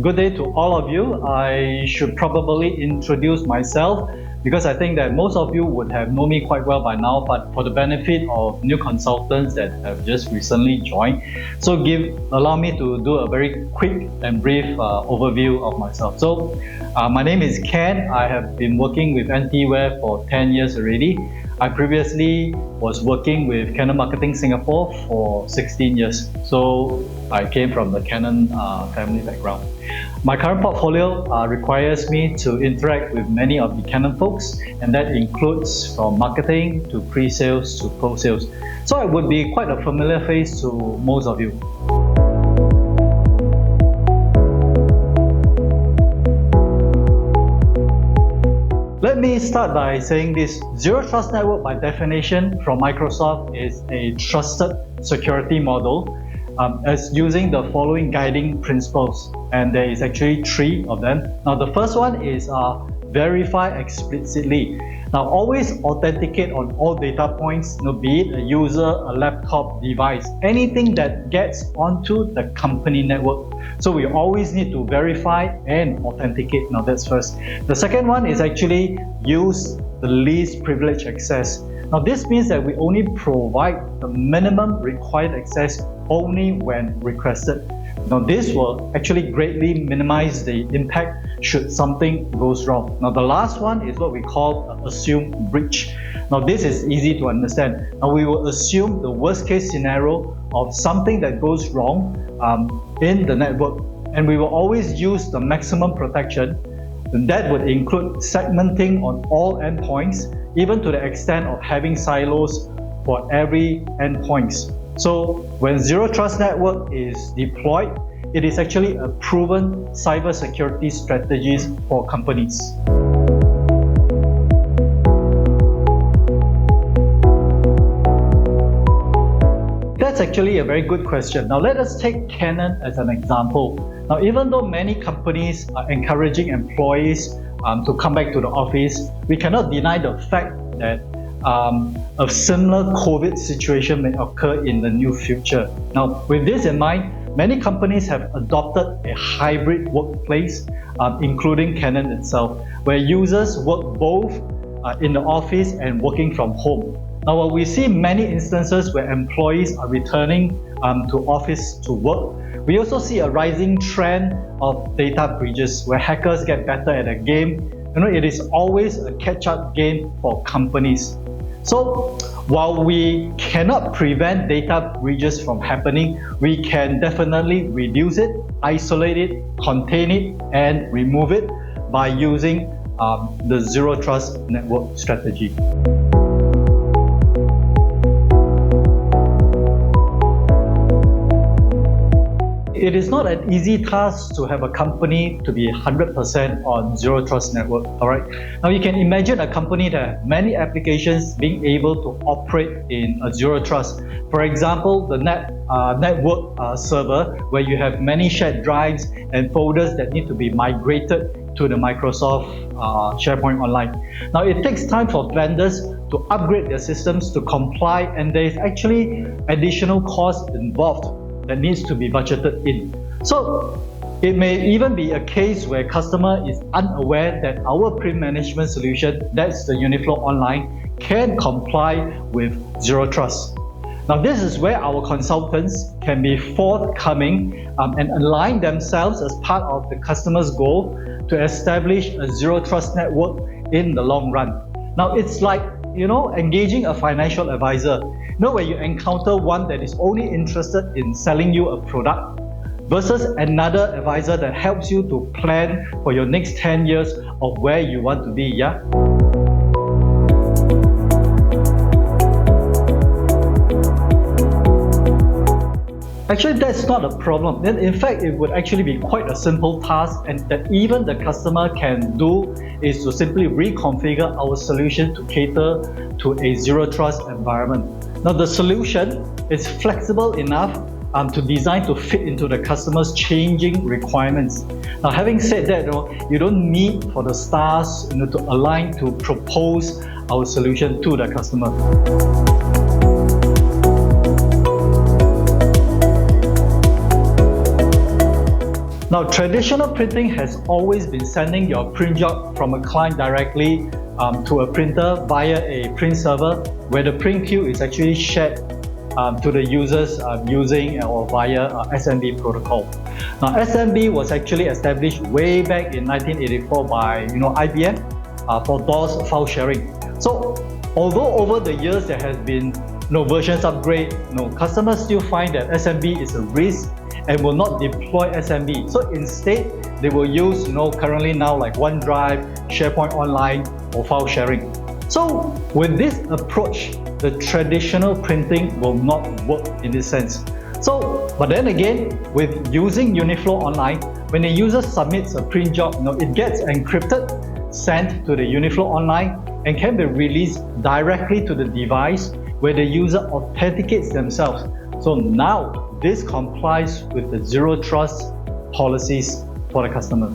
Good day to all of you. I should probably introduce myself because I think that most of you would have known me quite well by now, but for the benefit of new consultants that have just recently joined, so allow me to do a very quick and brief overview of myself. So my name is Ken. I have been working with NTWare for 10 years already. I previously was working with Canon Marketing Singapore for 16 years. So I came from the Canon family background. My current portfolio requires me to interact with many of the Canon folks, and that includes from marketing to pre-sales to post-sales. So I would be quite a familiar face to most of you. Let me start by saying this. Zero Trust Network, by definition from Microsoft, is a trusted security model as using the following guiding principles, and there is actually 3 of them. Now the first one is verify explicitly. Now always authenticate on all data points, be it a user, a laptop, device, anything that gets onto the company network. So we always need to verify and authenticate. Now that's first. The second one is actually use the least privilege access. Now this means that we only provide the minimum required access only when requested. Now this will actually greatly minimize the impact should something goes wrong. Now the last one is what we call assume breach. Now this is easy to understand. Now we will assume the worst case scenario of something that goes wrong in the network, and we will always use the maximum protection. And that would include segmenting on all endpoints, even to the extent of having silos for every endpoints. So when Zero Trust Network is deployed, it is actually a proven cybersecurity strategies for companies. That's actually a very good question. Now let us take Canon as an example. Now even though many companies are encouraging employees to come back to the office, we cannot deny the fact that a similar COVID situation may occur in the near future. Now with this in mind, many companies have adopted a hybrid workplace, including Canon itself, where users work both in the office and working from home. Now, while we see many instances where employees are returning to office to work, we also see a rising trend of data breaches where hackers get better at a game. It is always a catch-up game for companies. So, while we cannot prevent data breaches from happening, we can definitely reduce it, isolate it, contain it, and remove it by using the Zero Trust Network strategy. It is not an easy task to have a company to be 100% on Zero Trust Network. Alright. Now you can imagine a company that has many applications being able to operate in a Zero Trust. For example, the network server, where you have many shared drives and folders that need to be migrated to the Microsoft SharePoint Online. Now it takes time for vendors to upgrade their systems to comply, and there is actually additional cost involved that needs to be budgeted in. So it may even be a case where customer is unaware that our print management solution, that's the uniFLOW Online, can comply with Zero Trust. Now this is where our consultants can be forthcoming and align themselves as part of the customer's goal to establish a Zero Trust network in the long run. Now it's like engaging a financial advisor. Where you encounter one that is only interested in selling you a product versus another advisor that helps you to plan for your next 10 years of where you want to be, yeah? Actually, that's not a problem. In fact, it would actually be quite a simple task, and that even the customer can do is to simply reconfigure our solution to cater to a Zero Trust environment. Now the solution is flexible enough to design to fit into the customer's changing requirements. Now having said that, you don't need for the stars to align to propose our solution to the customer. Now, traditional printing has always been sending your print job from a client directly to a printer via a print server, where the print queue is actually shared to the users using or via SMB protocol. Now, SMB was actually established way back in 1984 by IBM for DOS file sharing. So, although over the years there has been versions upgrade, customers still find that SMB is a risk and will not deploy SMB. So instead, they will use currently now like OneDrive, SharePoint Online, or file sharing. So with this approach, the traditional printing will not work in this sense. But then again, with using uniFLOW Online, when a user submits a print job, it gets encrypted, sent to the uniFLOW Online, and can be released directly to the device where the user authenticates themselves. So now this complies with the zero trust policies for the customer.